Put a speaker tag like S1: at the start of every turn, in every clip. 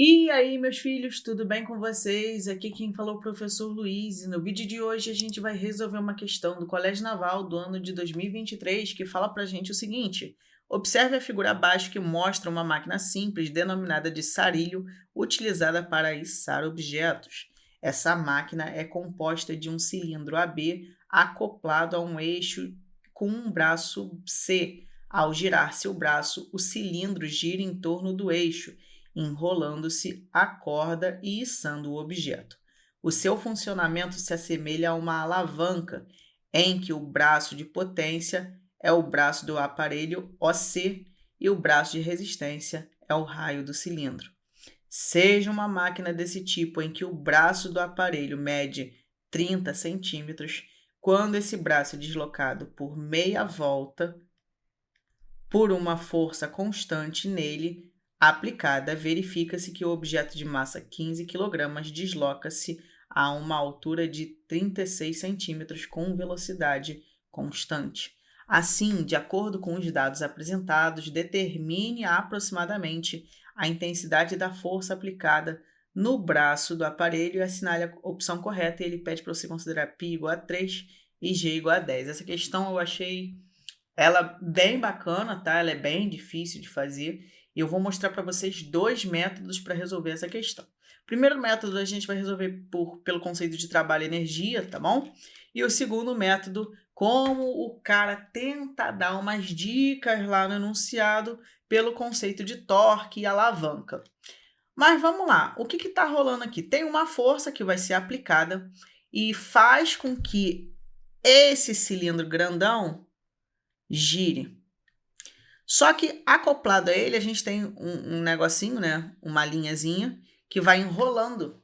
S1: E aí, meus filhos, tudo bem com vocês? Aqui quem falou é o professor Luiz, e no vídeo de hoje a gente vai resolver uma questão do Colégio Naval do ano de 2023 que fala pra gente o seguinte: observe a figura abaixo que mostra uma máquina simples denominada de sarilho utilizada para içar objetos. Essa máquina é composta de um cilindro AB acoplado a um eixo com um braço C. Ao girar seu braço, o cilindro gira em torno do eixo, enrolando-se a corda e içando o objeto. O seu funcionamento se assemelha a uma alavanca, em que o braço de potência é o braço do aparelho OC e o braço de resistência é o raio do cilindro. Seja uma máquina desse tipo em que o braço do aparelho mede 30 centímetros, quando esse braço é deslocado por meia volta por uma força constante nele aplicada, verifica-se que o objeto de massa 15 kg desloca-se a uma altura de 36 centímetros com velocidade constante. Assim, de acordo com os dados apresentados, determine aproximadamente a intensidade da força aplicada no braço do aparelho e assinale a opção correta. E ele pede para você considerar π igual a 3 e g igual a 10. Essa questão eu achei ela bem bacana, tá? Ela é bem difícil de fazer. E eu vou mostrar para vocês dois métodos para resolver essa questão. Primeiro método a gente vai resolver pelo conceito de trabalho e energia, tá bom? E o segundo método, como o cara tenta dar umas dicas lá no enunciado pelo conceito de torque e alavanca. Mas vamos lá, o que está rolando aqui? Tem uma força que vai ser aplicada e faz com que esse cilindro grandão gire. Só que acoplado a ele, a gente tem um negocinho, né? Uma linhazinha que vai enrolando.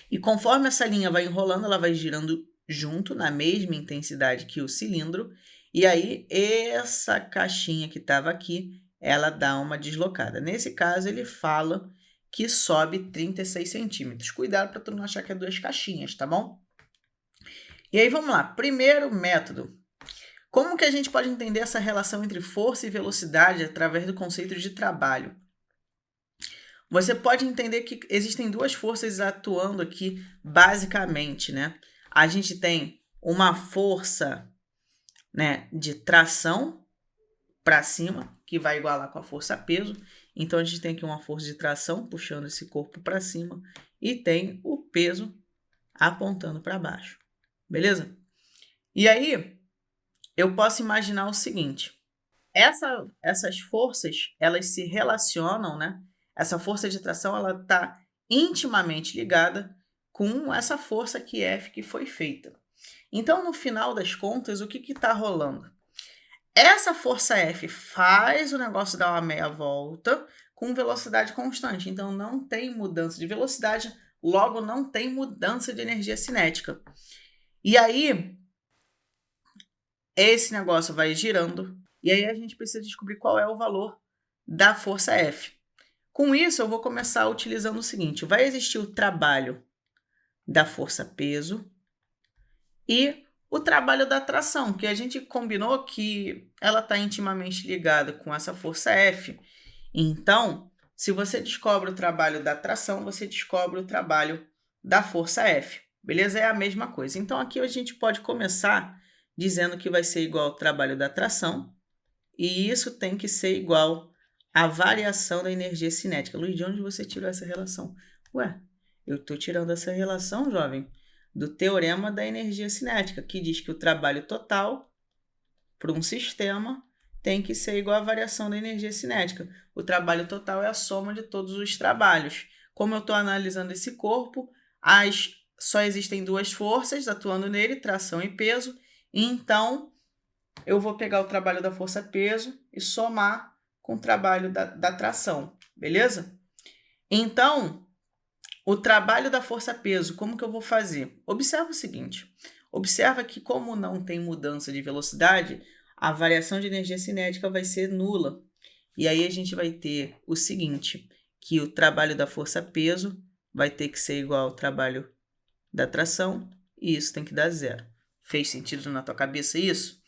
S1: E conforme essa linha vai enrolando, ela vai girando junto, na mesma intensidade que o cilindro. E aí, essa caixinha que estava aqui, ela dá uma deslocada. Nesse caso, ele fala que sobe 36 centímetros. Cuidado para tu não achar que é duas caixinhas, tá bom? E aí, vamos lá. Primeiro método. Como que a gente pode entender essa relação entre força e velocidade através do conceito de trabalho? Você pode entender que existem duas forças atuando aqui basicamente, né? A gente tem uma força, né, de tração para cima, que vai igualar com a força peso. Então a gente tem aqui uma força de tração puxando esse corpo para cima e tem o peso apontando para baixo. Beleza? E aí, eu posso imaginar o seguinte: essas forças, elas se relacionam, né? Essa força de tração, ela está intimamente ligada com essa força que F que foi feita. Então, no final das contas, o que está rolando? Essa força F faz o negócio dar uma meia volta com velocidade constante. Então, não tem mudança de velocidade, logo não tem mudança de energia cinética. E aí, esse negócio vai girando e aí a gente precisa descobrir qual é o valor da força F. Com isso, eu vou começar utilizando o seguinte: vai existir o trabalho da força peso e o trabalho da tração, que a gente combinou que ela está intimamente ligada com essa força F. Então, se você descobre o trabalho da tração, você descobre o trabalho da força F. Beleza? É a mesma coisa. Então, aqui a gente pode começar dizendo que vai ser igual ao trabalho da tração, e isso tem que ser igual à variação da energia cinética. Luiz, de onde você tirou essa relação? Ué, eu estou tirando essa relação, jovem, do teorema da energia cinética, que diz que o trabalho total para um sistema tem que ser igual à variação da energia cinética. O trabalho total é a soma de todos os trabalhos. Como eu estou analisando esse corpo, só existem duas forças atuando nele, tração e peso. Então, eu vou pegar o trabalho da força-peso e somar com o trabalho da tração, beleza? Então, o trabalho da força-peso, como que eu vou fazer? Observa o seguinte, observa que como não tem mudança de velocidade, a variação de energia cinética vai ser nula. E aí a gente vai ter o seguinte, que o trabalho da força-peso vai ter que ser igual ao trabalho da tração, e isso tem que dar zero. Fez sentido na tua cabeça isso?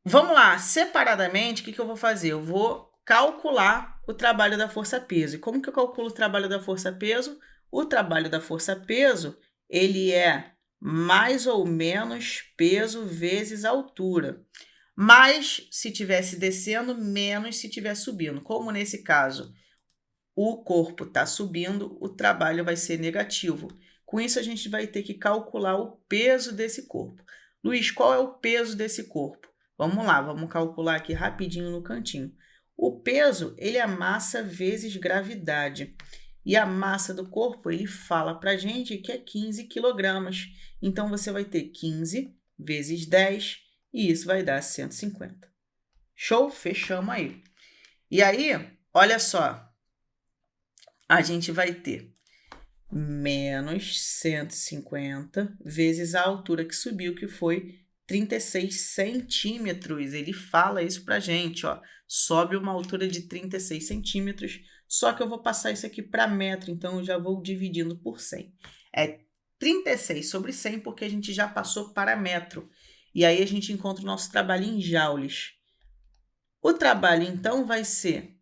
S1: Vamos lá, separadamente, o que eu vou fazer? Eu vou calcular o trabalho da força-peso. E como que eu calculo o trabalho da força-peso? O trabalho da força-peso, ele é mais ou menos peso vezes altura. Mais se tivesse descendo, menos se estiver subindo. Como nesse caso, o corpo está subindo, o trabalho vai ser negativo. Com isso, a gente vai ter que calcular o peso desse corpo. Luiz, qual é o peso desse corpo? Vamos lá, vamos calcular aqui rapidinho no cantinho. O peso, ele é massa vezes gravidade. E a massa do corpo, ele fala para a gente que é 15 quilogramas. Então, você vai ter 15 vezes 10, e isso vai dar 150. Show? Fechamos aí. E aí, olha só. A gente vai ter menos 150 vezes a altura que subiu, que foi 36 centímetros. Ele fala isso pra gente, ó. Sobe uma altura de 36 centímetros, só que eu vou passar isso aqui para metro, então eu já vou dividindo por 100. É 36 sobre 100, porque a gente já passou para metro. E aí a gente encontra o nosso trabalho em joules. O trabalho, então, vai ser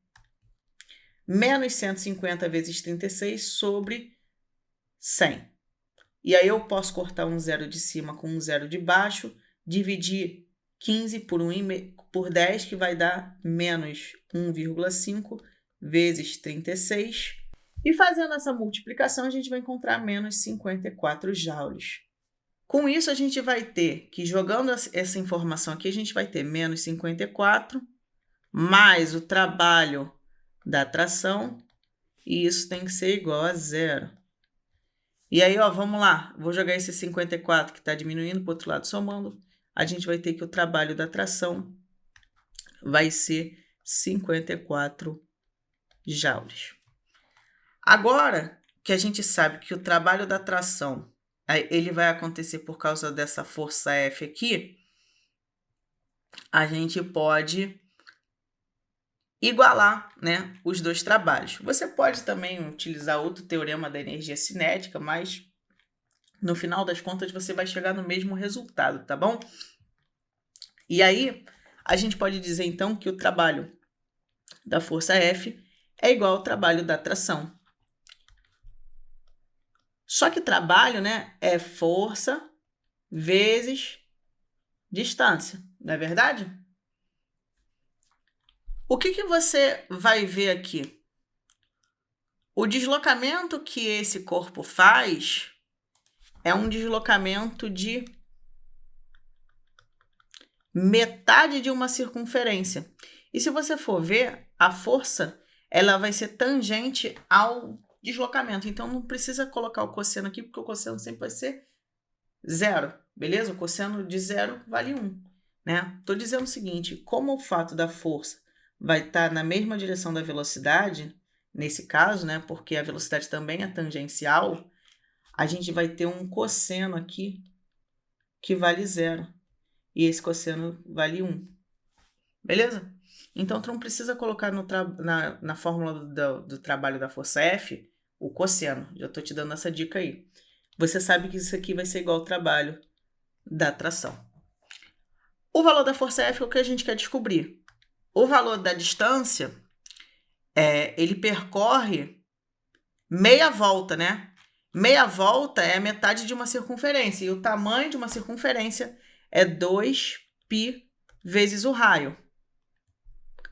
S1: menos 150 vezes 36 sobre 100. E aí eu posso cortar um zero de cima com um zero de baixo, dividir 15 por 10, que vai dar menos 1,5 vezes 36. E fazendo essa multiplicação, a gente vai encontrar menos 54 joules. Com isso, a gente vai ter que, jogando essa informação aqui, a gente vai ter menos 54 mais o trabalho da tração, e isso tem que ser igual a zero. E aí, ó, vamos lá. Vou jogar esse 54 que está diminuindo para o outro lado, somando. A gente vai ter que o trabalho da tração vai ser 54 joules. Agora que a gente sabe que o trabalho da tração ele vai acontecer por causa dessa força F aqui, a gente pode igualar, né, os dois trabalhos. Você pode também utilizar outro teorema da energia cinética, mas no final das contas você vai chegar no mesmo resultado, tá bom? E aí, a gente pode dizer então que o trabalho da força F é igual ao trabalho da tração. Só que trabalho, né, é força vezes distância, não é verdade? O que você vai ver aqui? O deslocamento que esse corpo faz é um deslocamento de metade de uma circunferência. E se você for ver, a força ela vai ser tangente ao deslocamento. Então, não precisa colocar o cosseno aqui, porque o cosseno sempre vai ser zero, beleza? O cosseno de zero vale 1, né? Estou dizendo o seguinte, como o fato da força vai estar na mesma direção da velocidade, nesse caso, né? Porque a velocidade também é tangencial, a gente vai ter um cosseno aqui que vale zero. E esse cosseno vale 1. Beleza? Então, tu não precisa colocar na fórmula do trabalho da força F o cosseno. Já estou te dando essa dica aí. Você sabe que isso aqui vai ser igual ao trabalho da tração. O valor da força F é o que a gente quer descobrir. O valor da distância, ele percorre meia volta, né? Meia volta é a metade de uma circunferência. E o tamanho de uma circunferência é 2π vezes o raio.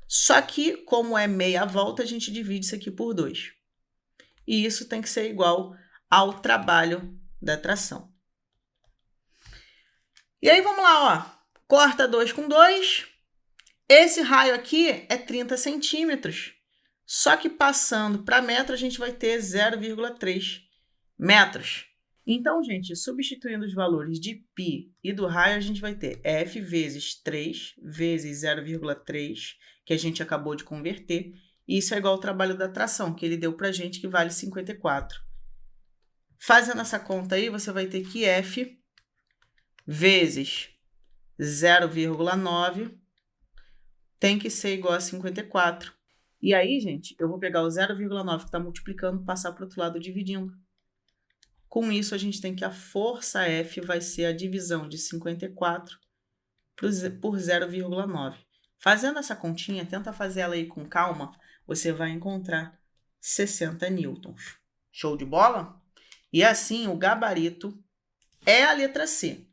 S1: Só que, como é meia volta, a gente divide isso aqui por 2. E isso tem que ser igual ao trabalho da tração. E aí, vamos lá, ó. Corta 2 com 2. Esse raio aqui é 30 centímetros. Só que passando para metro, a gente vai ter 0,3 metros. Então, gente, substituindo os valores de π e do raio, a gente vai ter F vezes 3 vezes 0,3, que a gente acabou de converter. E isso é igual ao trabalho da tração, que ele deu para a gente, que vale 54. Fazendo essa conta aí, você vai ter que F vezes 0,9 tem que ser igual a 54. E aí, gente, eu vou pegar o 0,9 que está multiplicando, passar para o outro lado dividindo. Com isso, a gente tem que a força F vai ser a divisão de 54 por 0,9. Fazendo essa continha, tenta fazer ela aí com calma, você vai encontrar 60 newtons. Show de bola? E assim, o gabarito é a letra C.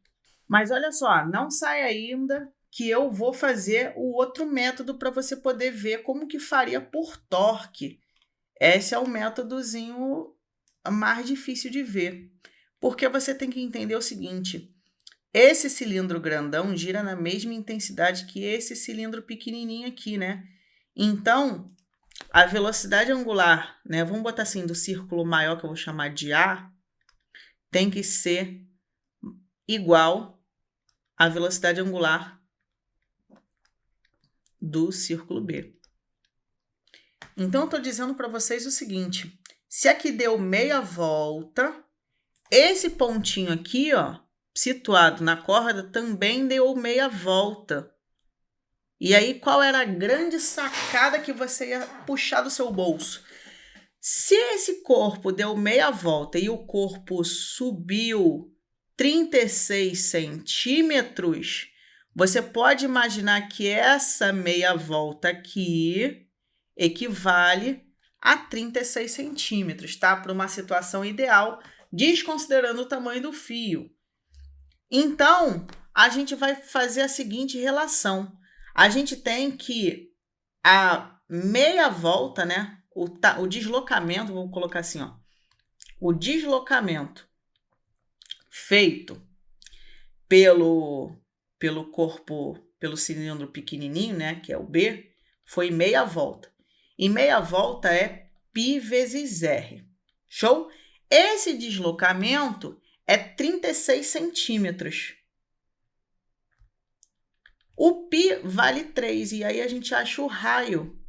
S1: Mas olha só, não sai ainda que eu vou fazer o outro método para você poder ver como que faria por torque. Esse é o métodozinho mais difícil de ver. Porque você tem que entender o seguinte, esse cilindro grandão gira na mesma intensidade que esse cilindro pequenininho aqui, né? Então, a velocidade angular, né? Vamos botar assim, do círculo maior, que eu vou chamar de A, tem que ser igual à velocidade angular do círculo B. Então, eu estou dizendo para vocês o seguinte, se aqui deu meia volta, esse pontinho aqui, ó, situado na corda, também deu meia volta. E aí, qual era a grande sacada que você ia puxar do seu bolso? Se esse corpo deu meia volta e o corpo subiu 36 centímetros, você pode imaginar que essa meia volta aqui equivale a 36 centímetros, tá? Para uma situação ideal, desconsiderando o tamanho do fio. Então, a gente vai fazer a seguinte relação. A gente tem que a meia volta, né? O deslocamento, vou colocar assim, ó. O deslocamento feito pelo corpo, pelo cilindro pequenininho, né? Que é o B, foi meia volta. E meia volta é π vezes R. Show? Esse deslocamento é 36 centímetros. O π vale 3, e aí a gente acha o raio.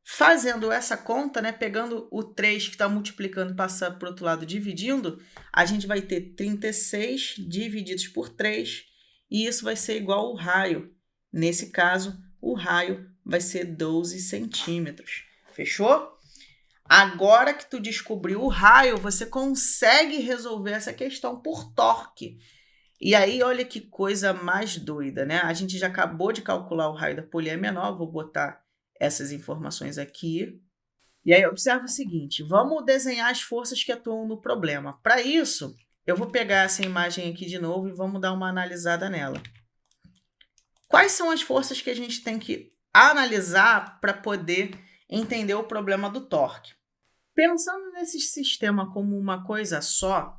S1: Fazendo essa conta, né, pegando o 3 que está multiplicando e passando para o outro lado dividindo, a gente vai ter 36 divididos por 3, e isso vai ser igual ao raio. Nesse caso, o raio vai ser 12 centímetros. Fechou? Agora que tu descobriu o raio, você consegue resolver essa questão por torque. E aí, olha que coisa mais doida, né? A gente já acabou de calcular o raio da polia menor, vou botar essas informações aqui. E aí, observa o seguinte, vamos desenhar as forças que atuam no problema. Para isso, eu vou pegar essa imagem aqui de novo e vamos dar uma analisada nela. Quais são as forças que a gente tem que analisar para poder entender o problema do torque? Pensando nesse sistema como uma coisa só,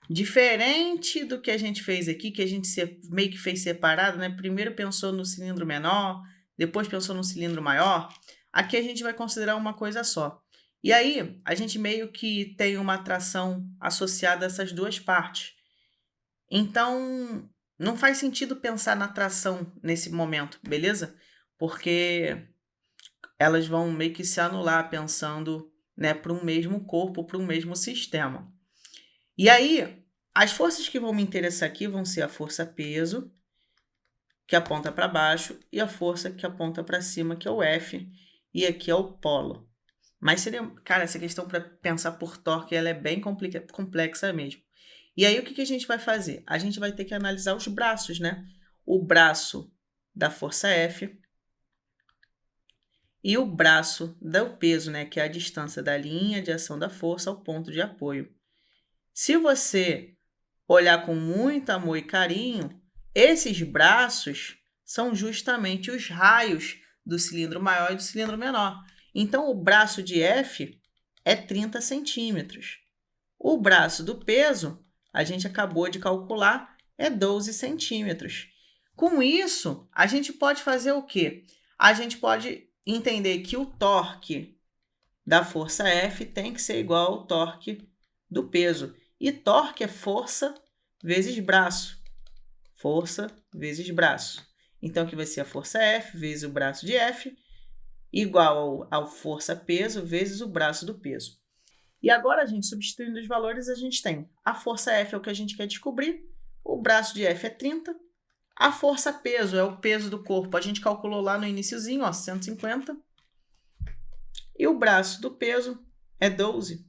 S1: diferente do que a gente fez aqui, que a gente meio que fez separado, né? Primeiro pensou no cilindro menor, depois pensou no cilindro maior. Aqui a gente vai considerar uma coisa só. E aí, a gente meio que tem uma atração associada a essas duas partes. Então, não faz sentido pensar na tração nesse momento, beleza? Porque elas vão meio que se anular pensando, né, para um mesmo corpo, para um mesmo sistema. E aí, as forças que vão me interessar aqui vão ser a força peso, que aponta para baixo, e a força que aponta para cima, que é o F, e aqui é o polo. Mas seria, cara, essa questão para pensar por torque, ela é bem complexa mesmo. E aí, o que a gente vai fazer? A gente vai ter que analisar os braços, né? O braço da força F e o braço do peso, né? Que é a distância da linha de ação da força ao ponto de apoio. Se você olhar com muito amor e carinho, esses braços são justamente os raios do cilindro maior e do cilindro menor. Então, o braço de F é 30 centímetros. O braço do peso, a gente acabou de calcular, é 12 centímetros. Com isso, a gente pode fazer o quê? A gente pode entender que o torque da força F tem que ser igual ao torque do peso. E torque é força vezes braço. Força vezes braço. Então, aqui vai ser a força F vezes o braço de F, igual ao força peso vezes o braço do peso. E agora, a gente, substituindo os valores, a gente tem a força F é o que a gente quer descobrir, o braço de F é 30, a força peso é o peso do corpo, a gente calculou lá no iniciozinho, ó, 150, e o braço do peso é 12,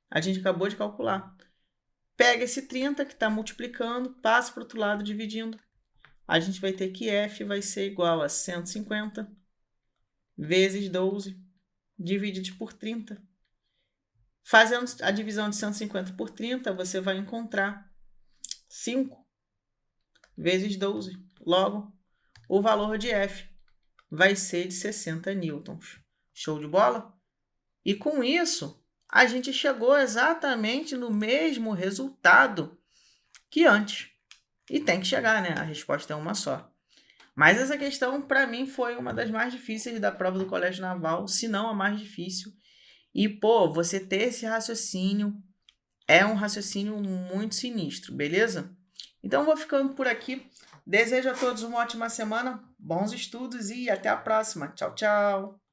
S1: a gente acabou de calcular. Pega esse 30 que está multiplicando, passa para o outro lado dividindo. A gente vai ter que F vai ser igual a 150 vezes 12 dividido por 30. Fazendo a divisão de 150 por 30, você vai encontrar 5 vezes 12. Logo, o valor de F vai ser de 60 newtons. Show de bola? E com isso, a gente chegou exatamente no mesmo resultado que antes. E tem que chegar, né? A resposta é uma só. Mas essa questão, para mim, foi uma das mais difíceis da prova do Colégio Naval, se não a mais difícil. E, pô, você ter esse raciocínio é um raciocínio muito sinistro, beleza? Então, vou ficando por aqui. Desejo a todos uma ótima semana, bons estudos e até a próxima. Tchau, tchau!